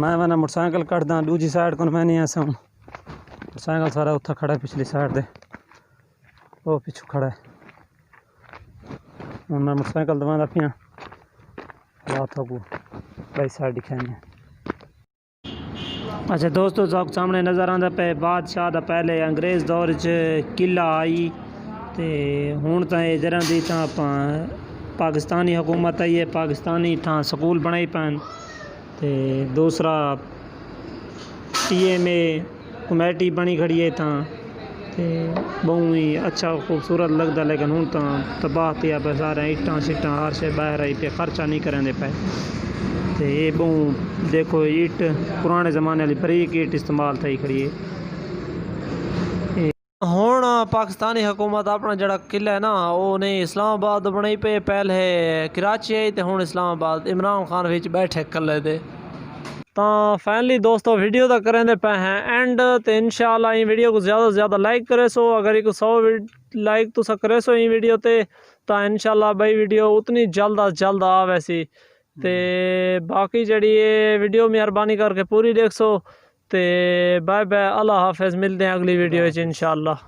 मैं मोटरसाइकिल कटदा दूजी साइड को मैं नहीं ऐसा हूँ मोटरसाइकिल सारा उत्था खड़ा है पिछली साइड दे वो पिछू खड़ा है मैं मोटरसाइकिल दवांदा पिया रात को भाई साइड दिखाई है। अच्छा दोस्तों आपके सामने नज़र आंदा पे बादशाह दा पहले अंग्रेज़ दौर च किला आई ते हुण तां जरा दी तां पाकिस्तानी हुकूमत आई है पाकिस्तानी थां स्कूल बनाई पैन ते दूसरा TMA कमेटी बनी खड़ी है थां ते बहुत ही अच्छा खूबसूरत लगता लेकिन हुण तां तबाह पिया पे सारे इट्टां शिट्टां हर शे बाहर आई पे खर्चा नहीं करेंदे पे ते ये बहु देखो ईट पुराने ज़माने वाली बरीक ईट इस्तेमाल थी खड़ी है। हुण पाकिस्तानी हुकूमत अपना जड़ा किला है ना वो नहीं इस्लामाबाद बनाई पे पहले कराची आई तो हुण इस्लामाबाद इमरान खान विच बैठे कल्ले दे ਤਾਂ ਫਾਈਨਲੀ ਦੋਸਤੋ ਵੀਡੀਓ ਦਾ ਕरेंदे पे हैं एंड तो इंशाल्लाह ये वीडियो को ज़्यादा से ज़्यादा लाइक करे सो अगर एक 100 लाइक तुसा करे सो ये वीडियो ते तो इंशाल्लाह भाई वीडियो उतनी जल्द आवे सी ते बाकी जड़ी ये वीडियो मेहरबानी करके पूरी देख सो ते बाय बाय अल्लाह हाफिज़ मिलते हैं अगली वीडियो इंशाल्लाह।